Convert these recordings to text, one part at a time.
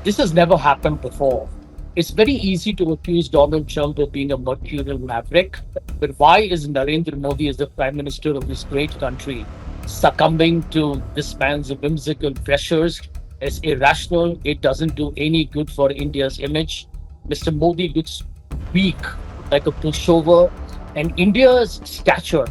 This has never happened before. It's very easy to accuse Donald Trump of being a mercurial maverick, but why is Narendra Modi, as the Prime Minister of this great country, succumbing to this man's whimsical pressures? It's irrational. It doesn't do any good for India's image. Mr. Modi looks weak, like a pushover, and India's stature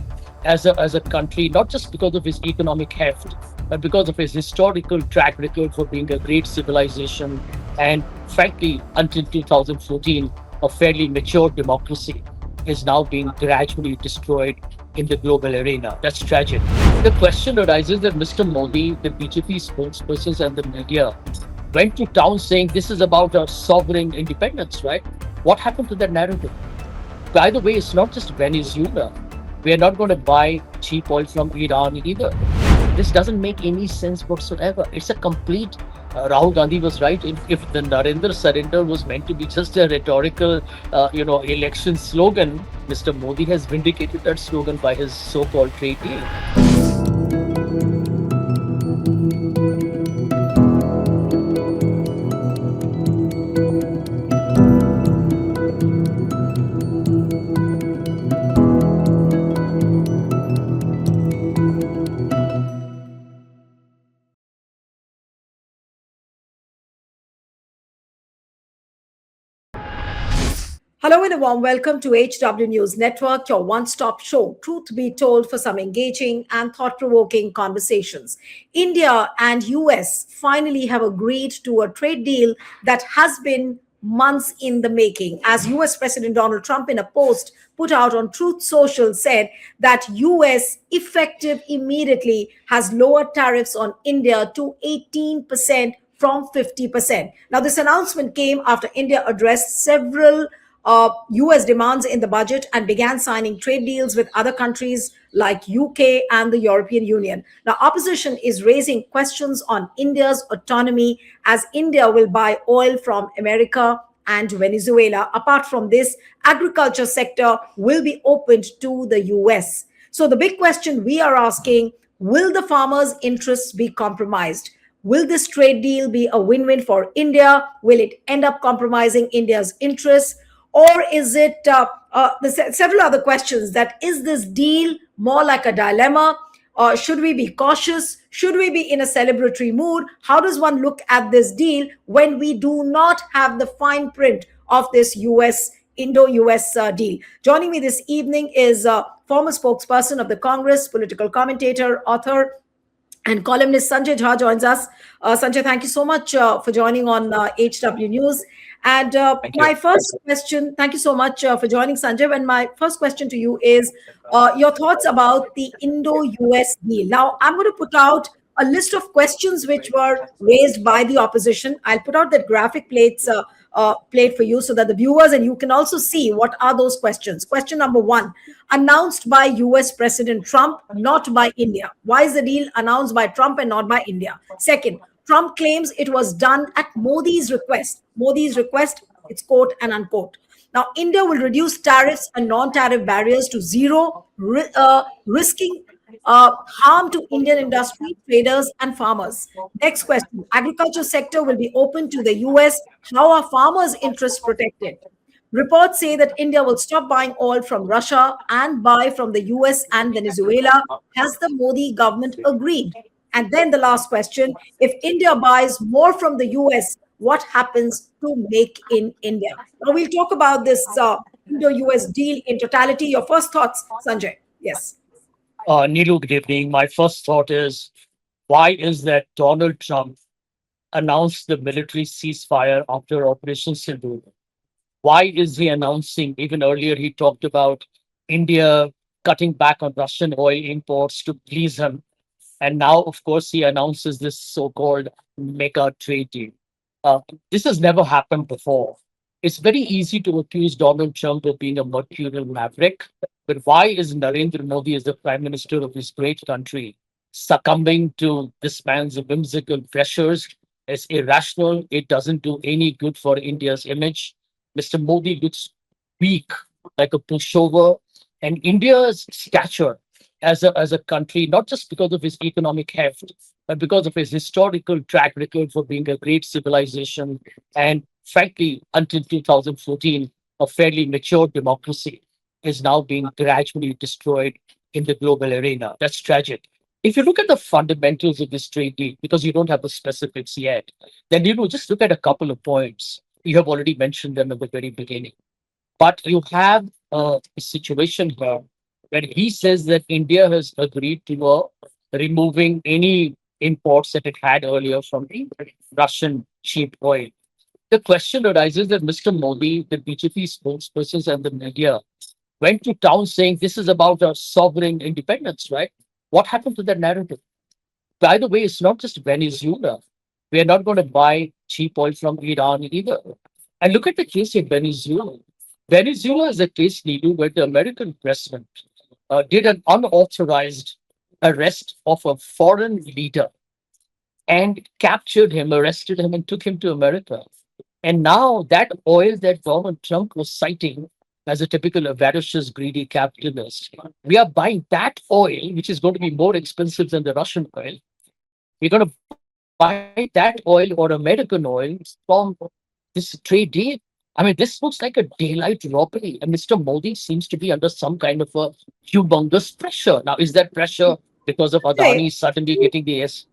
as a country, not just because of his economic heft, but because of his historical track record for being a great civilization and, frankly, until 2014, a fairly mature democracy, is now being gradually destroyed in the global arena. That's tragic. The question arises that Mr. Modi, the BJP spokespersons, and the media went to town saying this is about our sovereign independence, right? What happened to that narrative? By the way, it's not just Venezuela. We are not going to buy cheap oil from Iran either. This doesn't make any sense whatsoever. It's a complete. Rahul Gandhi was right. If the Narendra surrender was meant to be just a rhetorical, election slogan, Mr. Modi has vindicated that slogan by his so-called trade deal. Hello and a warm welcome to HW News Network, your one-stop show, truth be told, for some engaging and thought-provoking conversations. India and US finally have agreed to a trade deal that has been months in the making, as US President Donald Trump, in a post put out on Truth Social, said that US, effective immediately, has lowered tariffs on India to 18% from 50%. Now, this announcement came after India addressed several US demands in the budget and began signing trade deals with other countries like UK and the European Union. Now, opposition is raising questions on India's autonomy, as India will buy oil from America and Venezuela. Apart from this, agriculture sector will be opened to the US. So the big question we are asking, will the farmers' interests be compromised? Will this trade deal be a win-win for India? Will it end up compromising India's interests? Or is it several other questions, that is this deal more like a dilemma? Should we be cautious? Should we be in a celebratory mood? How does one look at this deal when we do not have the fine print of this Indo-US deal? Joining me this evening is former spokesperson of the Congress, political commentator, author, and columnist Sanjay Jha joins us. Sanjay, thank you so much for joining on HW News. And my first question, thank you so much for joining, Sanjay. And my first question to you is your thoughts about the Indo-US deal. Now, I'm going to put out a list of questions which were raised by the opposition. I'll put out that graphic plate for you so that the viewers and you can also see what are those questions. Question number one, announced by US President Trump, not by India. Why is the deal announced by Trump and not by India? Second, Trump claims it was done at Modi's request. Modi's request, it's quote and unquote. Now, India will reduce tariffs and non-tariff barriers to zero, risking harm to Indian industry, traders, and farmers. Next question. Agriculture sector will be open to the US. How are farmers' interests protected? Reports say that India will stop buying oil from Russia and buy from the US and Venezuela. Has the Modi government agreed? And then the last question, if India buys more from the US, what happens to Make in India? Now, we'll talk about this Indo-US deal in totality. Your first thoughts, Sanjay? Yes. Neelu, good evening. My first thought is, why is that Donald Trump announced the military ceasefire after Operation Sindoor? Why is he announcing, even earlier he talked about India cutting back on Russian oil imports to please him. And now, of course, he announces this so-called mega trade deal. This has never happened before. It's very easy to accuse Donald Trump of being a mercurial maverick, but why is Narendra Modi, as the Prime Minister of this great country, succumbing to this man's whimsical pressures? It's irrational. It doesn't do any good for India's image. Mr. Modi looks weak, like a pushover, and India's stature as a country, not just because of his economic heft, because of his historical track record for being a great civilization and, frankly, until 2014, a fairly mature democracy, is now being gradually destroyed in the global arena. That's tragic. If you look at the fundamentals of this trade deal, because you don't have the specifics yet, then just look at a couple of points. You have already mentioned them at the very beginning. But you have a situation here where he says that India has agreed to removing any imports that it had earlier from the Russian cheap oil. The question arises that Mr. Modi, the BJP spokespersons, and the media went to town saying this is about our sovereign independence, right? What happened to that narrative? By the way, it's not just Venezuela. We are not going to buy cheap oil from Iran either. And look at the case in Venezuela. Venezuela is a case, Neelu, where the American president did an unauthorized arrest of a foreign leader and captured him, arrested him, and took him to America. And now that oil that Donald Trump was citing as a typical avaricious, greedy capitalist, we are buying that oil, which is going to be more expensive than the Russian oil. We're going to buy that oil or American oil from this trade deal. I mean, this looks like a daylight robbery, and Mr. Modi seems to be under some kind of a humongous pressure. Now, is that pressure because of Say, Adani suddenly getting the S?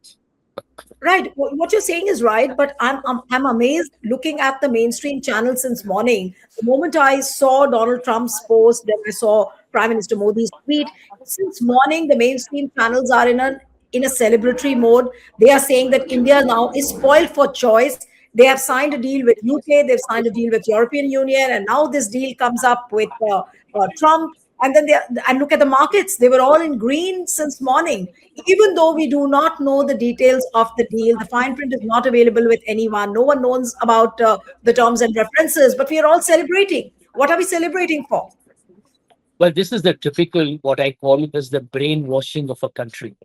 right. What you're saying is right, but I'm amazed looking at the mainstream channel since morning. The moment I saw Donald Trump's post, then I saw Prime Minister Modi's tweet. Since morning, the mainstream channels are in a celebratory mode. They are saying that India now is spoiled for choice. They have signed a deal with UK, they've signed a deal with European Union, and now this deal comes up with Trump. And then and look at the markets; they were all in green since morning. Even though we do not know the details of the deal, the fine print is not available with anyone. No one knows about the terms and references, but we are all celebrating. What are we celebrating for? Well, this is the typical, what I call it as the brainwashing of a country.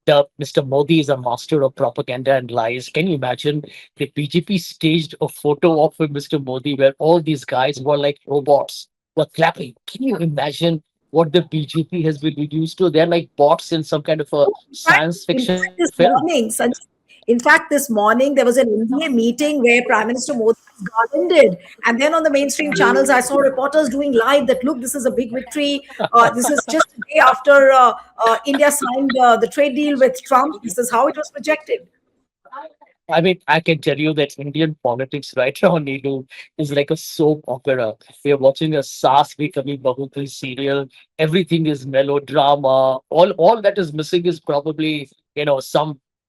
The Mr. Modi is a master of propaganda and lies. Can you imagine the BJP staged a photo of Mr. Modi where all these guys were like robots, were clapping? Can you imagine what the BJP has been reduced to? They're like bots in some kind of a science In fiction fact, this film. morning, in fact, this morning there was an NDA meeting where Prime Minister Modi was garlanded, and then on the mainstream channels, I saw reporters doing live that look, this is a big victory. This is just a day after India signed the trade deal with Trump. This is how it was projected. I mean, I can tell you that Indian politics right now, Needu, is like a soap opera. We are watching a Saas Bhi Kabhi Bahu Thi serial. Everything is melodrama. All that is missing is probably,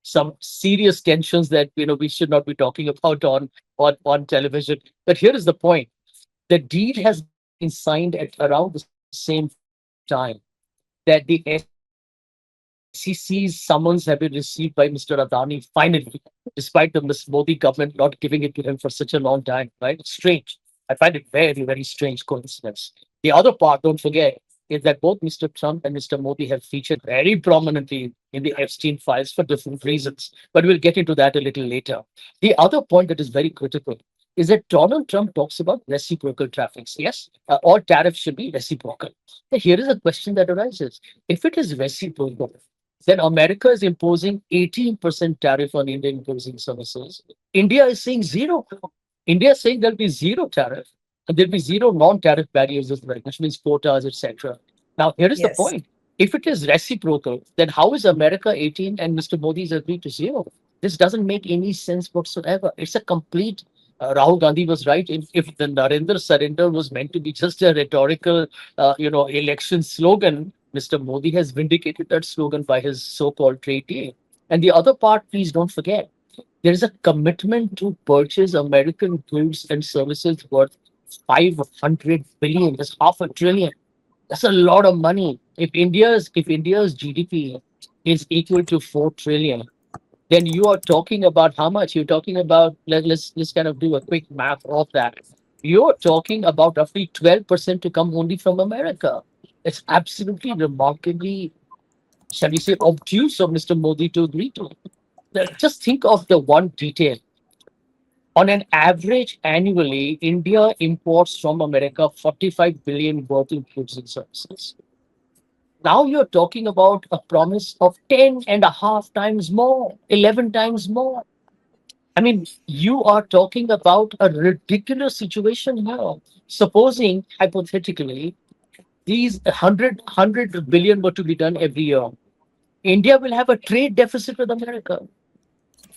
some serious tensions that we should not be talking about on television. But here is the point: the deal has been signed at around the same time that the SEC's summons have been received by Mr. Adani finally, despite the Miss Modi government not giving it to him for such a long time, right? It's strange. I find it very, very strange coincidence. The other part, don't forget, is that both Mr. Trump and Mr. Modi have featured very prominently in the Epstein files for different reasons. But we'll get into that a little later. The other point that is very critical is that Donald Trump talks about reciprocal tariffs. Yes, all tariffs should be reciprocal. Now, here is a question that arises. If it is reciprocal, then America is imposing 18% tariff on Indian goods and services. India is saying zero. India is saying there'll be zero tariff and there'll be zero non-tariff barriers as well, which means quotas, etc. Now, here is the Yes. point. If it is reciprocal, then how is America 18 and Mr. Modi's agreed to zero? This doesn't make any sense whatsoever. It's a complete Rahul Gandhi was right. If the Narendra surrender was meant to be just a rhetorical, election slogan, Mr. Modi has vindicated that slogan by his so-called trade deal. And the other part, please don't forget, there is a commitment to purchase American goods and services worth 500 billion. That's half a trillion. That's a lot of money. If India's GDP is equal to 4 trillion, then you are talking about how much? You're talking about let's kind of do a quick math of that. You're talking about roughly 12% to come only from America. It's absolutely remarkably, shall we say, obtuse of Mr. Modi to agree to. Just think of the one detail. On an average annually, India imports from America 45 billion worth of goods and services. Now you're talking about a promise of 10 and a half times more, 11 times more. I mean, you are talking about a ridiculous situation here. Supposing, hypothetically, these 100 billion were to be done every year. India will have a trade deficit with America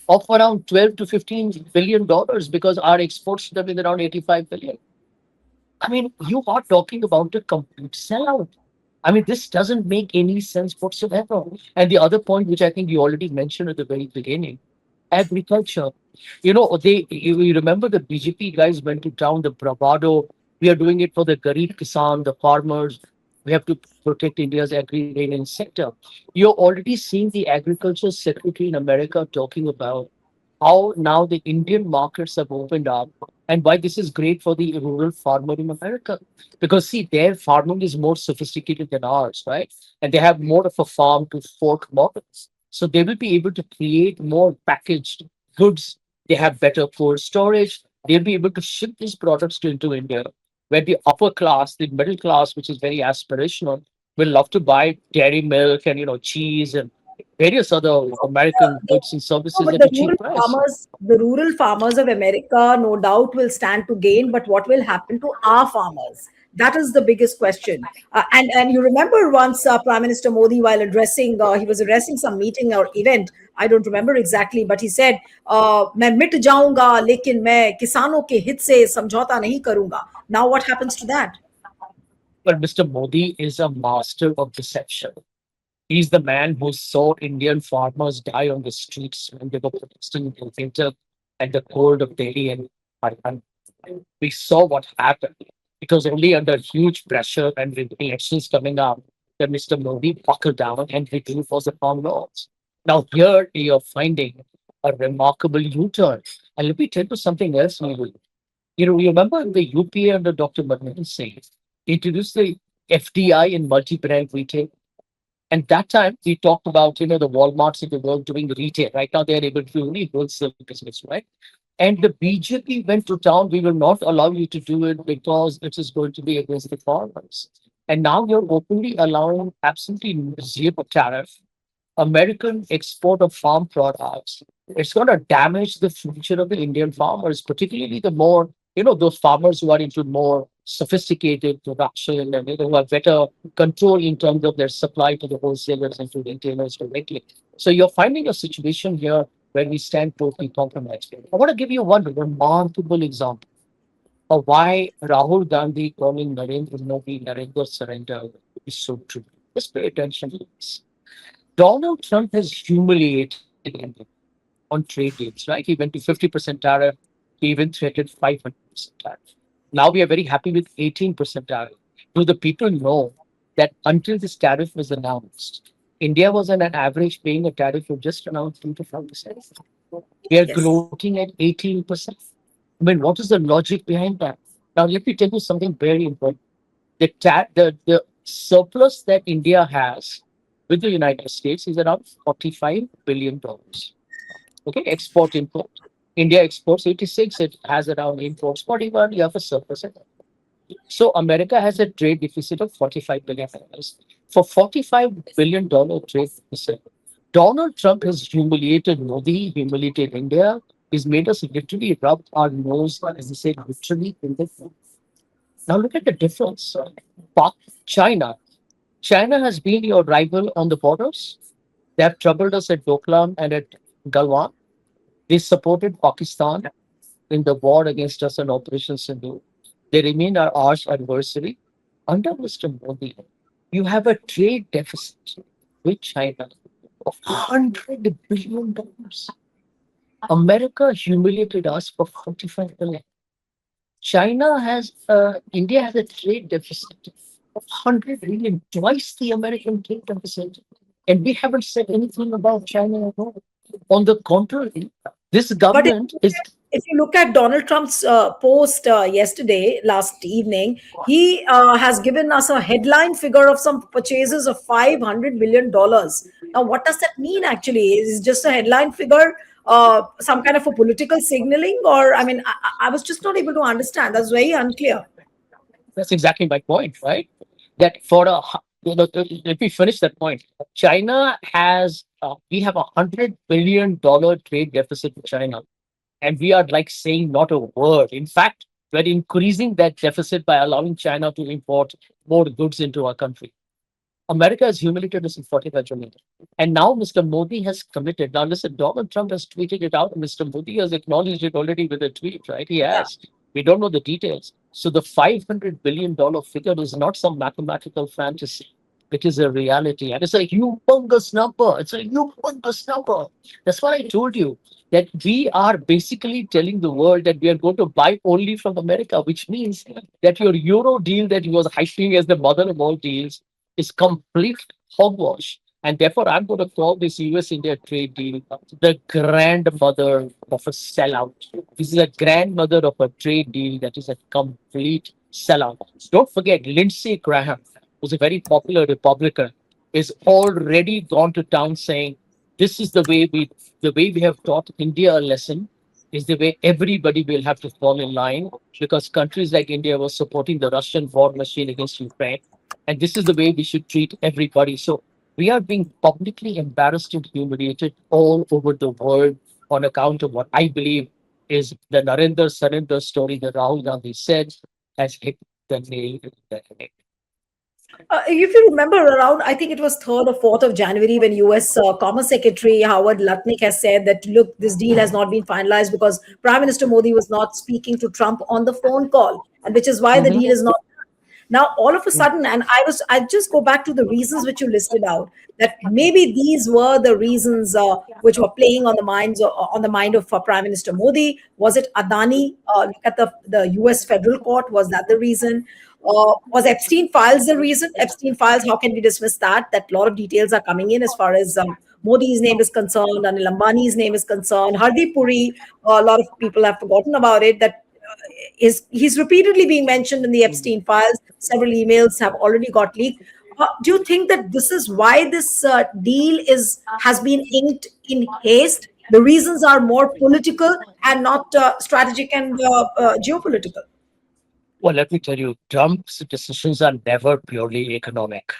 of around 12 to 15 billion dollars because our exports should have been around 85 billion. I mean, you are talking about a complete sellout. I mean, this doesn't make any sense whatsoever. And the other point, which I think you already mentioned at the very beginning, agriculture. You remember the BJP guys went to town, the bravado. We are doing it for the Garib Kisan, the farmers. We have to protect India's agrarian sector. You're already seeing the agriculture secretary in America talking about how now the Indian markets have opened up and why this is great for the rural farmer in America. Because see, their farming is more sophisticated than ours, right? And they have more of a farm to fork models. So they will be able to create more packaged goods. They have better cold storage. They'll be able to ship these products into India, where the upper class, the middle class, which is very aspirational, will love to buy dairy milk and cheese and various other American The, goods and no, services but at a cheap price. the rural farmers of America, no doubt, will stand to gain. But what will happen to our farmers? That is the biggest question. And you remember once Prime Minister Modi, while he was addressing some meeting or event. I don't remember exactly, but he said, "मैं मिट जाऊंगा, लेकिन मैं किसानों के हित से समझौता नहीं करूंगा." Now, what happens to that? But Mr. Modi is a master of deception. He's the man who saw Indian farmers die on the streets when they were protesting in the winter and the cold of Delhi and Haryana. We saw what happened. It was only under huge pressure and with elections coming up that Mr. Modi buckled down and withdrew for the farm laws. Now here you're finding a remarkable U-turn. And let me tell you something else, Neelu. You remember the UPA under Dr. Manmohan Singh introduced the FDI in multi-brand retail. And that time we talked about, the Walmarts in the world doing retail. Right now they're able to do only wholesale business, right? And the BJP went to town. We will not allow you to do it because it is going to be against the farmers. And now you're openly allowing absolutely zero tariff American export of farm products. It's going to damage the future of the Indian farmers, particularly the more, those farmers who are into more sophisticated production and who have better control in terms of their supply to the wholesalers and to retailers directly. So you're finding a situation here where we stand totally compromised. I want to give you one remarkable example of why Rahul Gandhi calling Narendra Modi Narendra surrender is so true. Just pay attention to this. Donald Trump has humiliated India on trade deals, right? He went to 50% tariff. He even threatened 500% tariff. Now we are very happy with 18% tariff. Do the people know that until this tariff was announced, India was on an average paying a tariff of just around 3 to 5%. We are Yes. gloating at 18%. I mean, what is the logic behind that? Now, let me tell you something very important. The surplus that India has with the United States is around $45 billion. Okay, export import. India exports 86, it has around imports 41, you have a surplus. So America has a trade deficit of $45 billion. For $45 billion trade deficit, Donald Trump has humiliated Modi, humiliated India. He's made us literally rub our nose, as I said, literally in the food. Now look at the difference. China. China has been your rival on the borders. They have troubled us at Doklam and at Galwan. They supported Pakistan in the war against us on Operation Sindhu. They remain our arch adversary. Under Mr. Modi, you have a trade deficit with China of $100 billion. America humiliated us for 45 billion. India has a trade deficit of 100 billion, twice the American trade deficit. And we haven't said anything about China at all. On the contrary, this But government is. if you look at Donald Trump's post yesterday, last evening, he has given us a headline figure of some purchases of $500 billion. Now, what does that mean actually? Is it just a headline figure, some kind of a political signaling? Or, I mean, I was just not able to understand. That's very unclear. That's exactly my point, right? That for let me finish that point. China has, we have $100 billion trade deficit with China, and we are like saying not a word. In fact, we're increasing that deficit by allowing China to import more goods into our country. America has humiliated us in 45 trillion. And now Mr. Modi has committed. Now, listen, Donald Trump has tweeted it out. Mr. Modi has acknowledged it already with a tweet, right? He Yeah. has. We don't know the details. So the $500 billion figure is not some mathematical fantasy. It is a reality. And it's a humongous number. It's a humongous number. That's what I told you, that we are basically telling the world that we are going to buy only from America, which means that your Euro deal that he was hyping as the mother of all deals is complete hogwash. And therefore, I'm going to call this US India trade deal the grandmother of a sellout. This is a grandmother of a trade deal that is a complete sellout. Don't forget, Lindsey Graham, who's a very popular Republican, is already gone to town saying, this is the way we have taught India a lesson, is the way everybody will have to fall in line, because countries like India were supporting the Russian war machine against Ukraine, and this is the way we should treat everybody. So we are being publicly embarrassed and humiliated all over the world on account of what I believe is the Narendra Surrender story that Rahul Gandhi said has hit the nail in the head. If you remember, around I think it was 3rd or 4th of January, when U.S. Commerce Secretary Howard Lutnick has said that, look, this deal has not been finalized because Prime Minister Modi was not speaking to Trump on the phone call, and which is why the Mhm. deal is not. Now all of a sudden, and I just go back to the reasons which you listed out, that maybe these were the reasons which were playing on the minds, on the mind of Prime Minister Modi. Was it Adani? Look at the US federal court. Was that the reason? Was Epstein files the reason? Epstein files, how can we dismiss that? That a lot of details are coming in as far as Modi's name is concerned, Anil Ambani's name is concerned, Hardeep Puri. A lot of people have forgotten about it. That is, he's repeatedly being mentioned in the Epstein files. Several emails have already got leaked. Do you think that this is why this deal is has been inked in haste? The reasons are more political and not strategic and geopolitical. Well, let me tell you, Trump's decisions are never purely economic.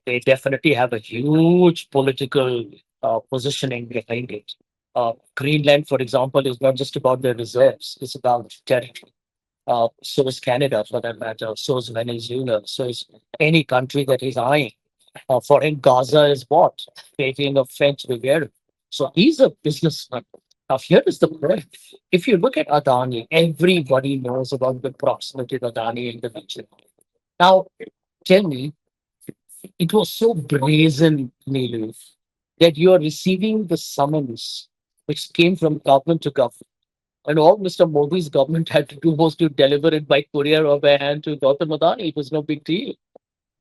They definitely have a huge political positioning behind it. Greenland, for example, is not just about their reserves, it's about territory. So is Canada, for that matter. So is Venezuela. So is any country that is eyeing. For him, Gaza is what? Creating a French Riviera. So he's a businessman. Now, here is the point. If you look at Adani, everybody knows about the proximity of Adani in the region. Now, tell me, it was so brazen, Neelu, that you are receiving the summons which came from government to government. And all Mr. Modi's government had to do was to deliver it by courier or by hand to Gautam Adani. It was no big deal.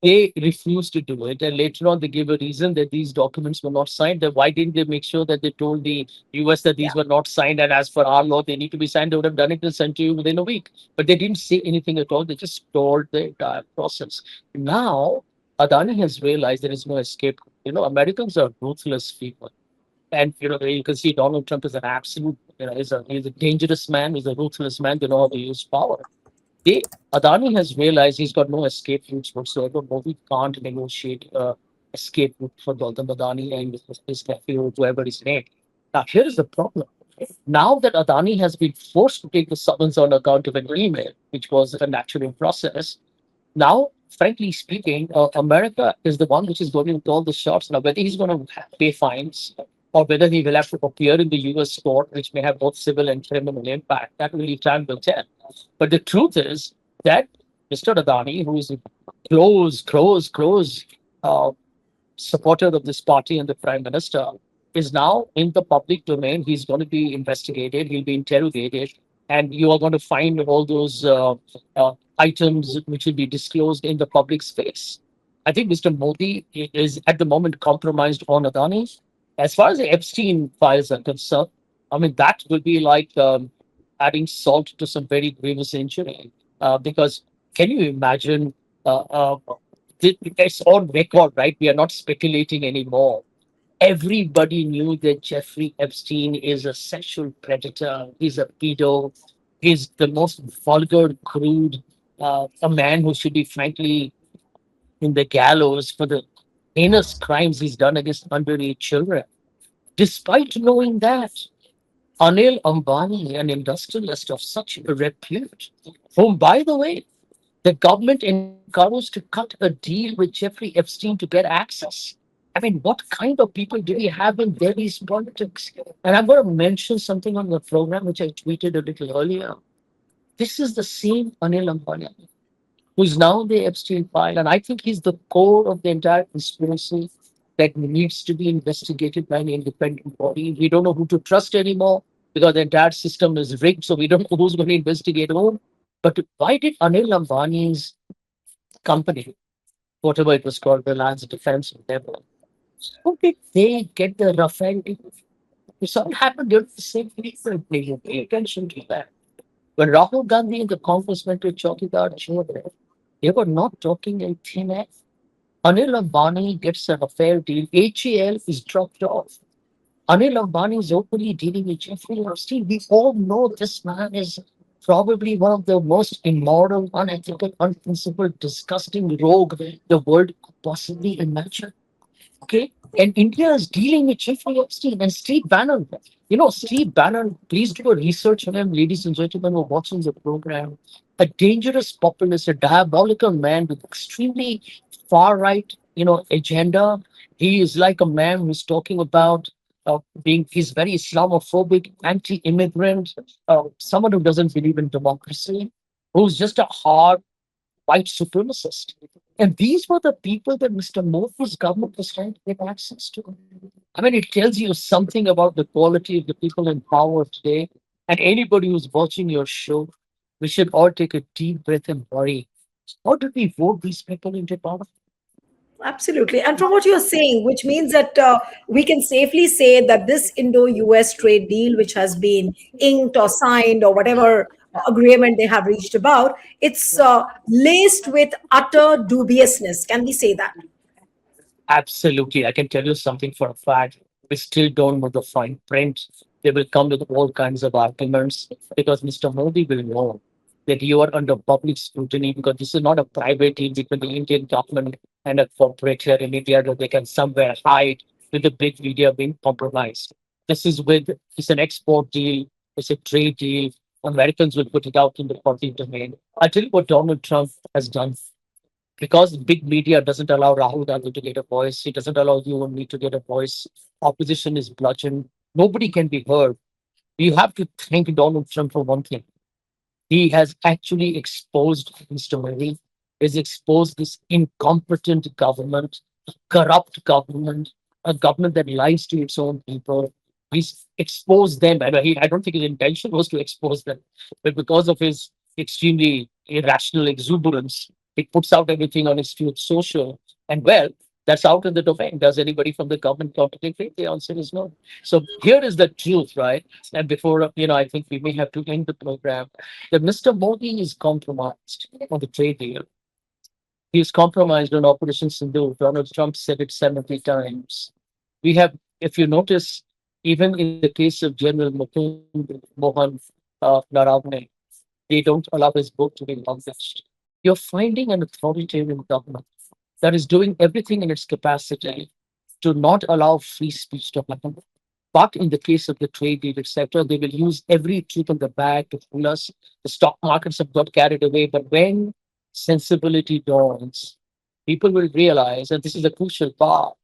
They refused to do it. And later on, they gave a reason that these documents were not signed. Then why didn't they make sure that they told the US that these were not signed? And as for our law, they need to be signed. They would have done it and sent to you within a week. But they didn't say anything at all. They just stalled the entire process. Now, Adani has realized there is no escape. Americans are ruthless people. And you can see Donald Trump is an absolute, he's a dangerous man, he's a ruthless man, they know how to use power. They Adani has realized he's got no escape routes whatsoever. Modi can't negotiate escape route for Gautam Adani and his nephew, whoever is named. Now, here is the problem. Now that Adani has been forced to take the summons on account of an email, which was a natural process, now, frankly speaking, America is the one which is going to call the shots. Now, whether he's going to pay fines or whether he will have to appear in the US court, which may have both civil and criminal impact, that only time will tell. But the truth is that Mr. Adani, who is a close uh, supporter of this party and the prime minister, is now in the public domain. He's going to be investigated, he'll be interrogated, and you are going to find all those items which will be disclosed in the public space. I think Mr. Modi is at the moment compromised on Adani. As far as the Epstein files are concerned, I mean, that will be like adding salt to some very grievous injury. Because can you imagine? Uh, uh, it's on record, right? We are not speculating anymore. Everybody knew that Jeffrey Epstein is a sexual predator. He's a pedo. He's the most vulgar, crude, a man who should be, frankly, in the gallows for the heinous crimes he's done against underage children. Despite knowing that, Anil Ambani, an industrialist of such repute, whom, by the way, the government encouraged to cut a deal with Jeffrey Epstein to get access. I mean, what kind of people do we have in Delhi's politics? And I'm going to mention something on the program which I tweeted a little earlier. This is the same Anil Ambani who's now in the Epstein file. And I think he's the core of the entire conspiracy that needs to be investigated by an independent body. We don't know who to trust anymore because the entire system is rigged. So we don't know who's going to investigate whom. But why did Anil Ambani's company, whatever it was called, Reliance Defense, whatever, how did they get the Rafale deal? This all happened during the same period. Pay attention to that. When Rahul Gandhi and the Congress went to Chowkidar Chowdhury, they were not talking in thin air. Anil Ambani gets a Rafale deal. HAL is dropped off. Anil Ambani is openly dealing with Jeffrey Epstein. We all know this man is probably one of the most immoral, unethical, unprincipled, disgusting rogue the world could possibly imagine. Okay. And India is dealing with Jeffrey Epstein and Steve Bannon. You know, Steve Bannon, please do a research on him, ladies and gentlemen who are watching the program. A dangerous populist, a diabolical man with extremely far right, agenda. He is like a man who's talking about he's very Islamophobic, anti immigrant, someone who doesn't believe in democracy, who's just a hard white supremacist. And these were the people that Mr. Modi's government was trying to get access to. I mean, it tells you something about the quality of the people in power today. And anybody who's watching your show, we should all take a deep breath and worry. How did we vote these people into power? Absolutely. And from what you're saying, which means that we can safely say that this Indo US trade deal, which has been inked or signed or whatever agreement they have reached about, it's laced with utter dubiousness. Can we say that? Absolutely. I can tell you something for a fact. We still don't know the fine print. They will come with all kinds of arguments because Mr. Modi will know that you are under public scrutiny because this is not a private deal between the Indian government and a corporate here in India that they can somewhere hide with the big media being compromised. It's an export deal, it's a trade deal. Americans will put it out in the public domain. I tell you what Donald Trump has done because big media doesn't allow Rahul Gandhi to get a voice. It doesn't allow you and me to get a voice. Opposition is bludgeoned. Nobody can be heard. You have to thank Donald Trump for one thing. He has actually exposed Mr. Modi, has exposed this incompetent government, corrupt government, a government that lies to its own people. He's exposed them. And I don't think his intention was to expose them, but because of his extremely irrational exuberance, he puts out everything on his feud social. And well, that's out in the domain. Does anybody from the government contradict it? The answer is no. So here is the truth, right? And before, I think we may have to end the program that Mr. Modi is compromised on the trade deal. He is compromised on Operation Sindoor. Donald Trump said it 70 times. We have, if you notice, even in the case of General Mohan Naravne, they don't allow his book to be published. You're finding an authoritarian government that is doing everything in its capacity to not allow free speech to happen. But in the case of the trade deal, etc., they will use every trick in the bag to fool us. The stock markets have got carried away. But when sensibility dawns, people will realize, and this is a crucial part,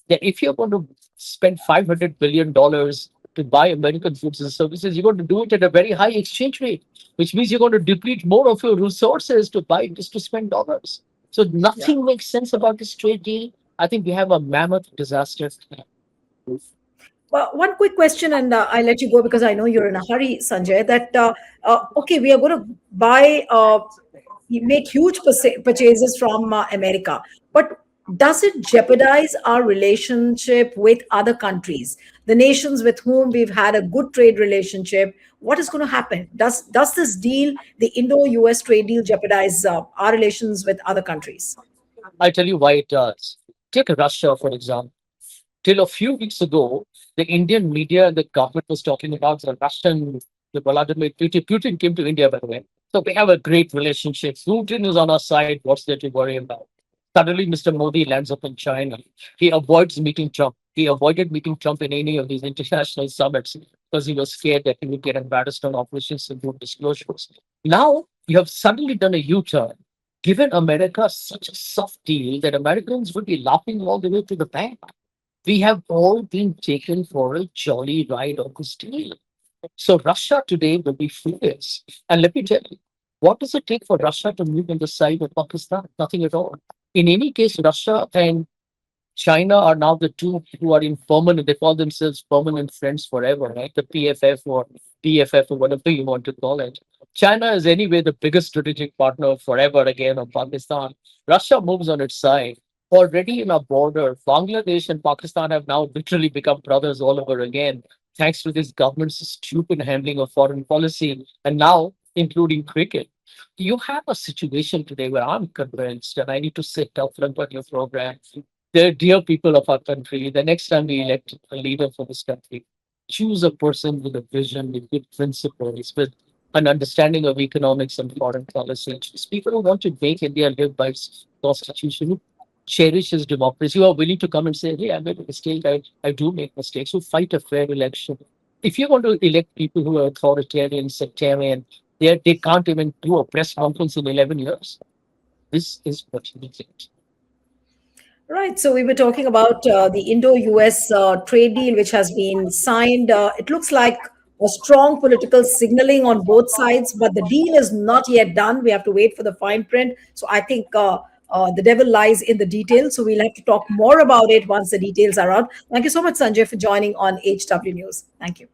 that if you're going to spend $500 billion to buy American goods and services, you're going to do it at a very high exchange rate, which means you're going to deplete more of your resources to buy just to spend dollars. So Yeah. nothing makes sense about this trade deal. I think we have a mammoth disaster. Well, one quick question, and I'll let you go because I know you're in a hurry, Sanjay. That okay, we are going to buy, we make huge purchases from America, but does it jeopardize our relationship with other countries, the nations with whom we've had a good trade relationship? What is going to happen? Does this deal, the Indo-US trade deal, jeopardize our relations with other countries? I'll tell you why it does. Take Russia, for example. Till a few weeks ago, the Indian media and the government was talking about the Vladimir Putin. Putin came to India, by the way. So we have a great relationship. Putin is on our side. What's there to worry about? Suddenly, Mr. Modi lands up in China. He avoids meeting Trump. He avoided meeting Trump in any of these international summits because he was scared that he would get embarrassed on operations and do disclosures. Now, you have suddenly done a U turn, given America such a soft deal that Americans would be laughing all the way to the bank. We have all been taken for a jolly ride on this deal. So Russia today will be furious. And let me tell you, what does it take for Russia to move on the side of Pakistan? Nothing at all. In any case, Russia and China are now the two who are in permanent, they call themselves permanent friends forever, right? The PFF or BFF or whatever you want to call it. China is anyway the biggest strategic partner forever again of Pakistan. Russia moves on its side. Already in our border, Bangladesh and Pakistan have now literally become brothers all over again, thanks to this government's stupid handling of foreign policy, and now including cricket. You have a situation today where I'm convinced, and I need to sit up front on your program, the dear people of our country, the next time we elect a leader for this country, choose a person with a vision, with good principles, with an understanding of economics and foreign policy. Choose people who want to make India live by its constitution, who cherishes democracy, who are willing to come and say, hey, I made a mistake, I do make mistakes, who fight a fair election. If you want to elect people who are authoritarian, sectarian, they can't even do a press conference in 11 years. This is what you get. Right. So we were talking about the Indo-US trade deal, which has been signed. It looks like a strong political signaling on both sides, but the deal is not yet done. We have to wait for the fine print. So I think the devil lies in the details. So we'll have to talk more about it once the details are out. Thank you so much, Sanjay, for joining on HW News. Thank you.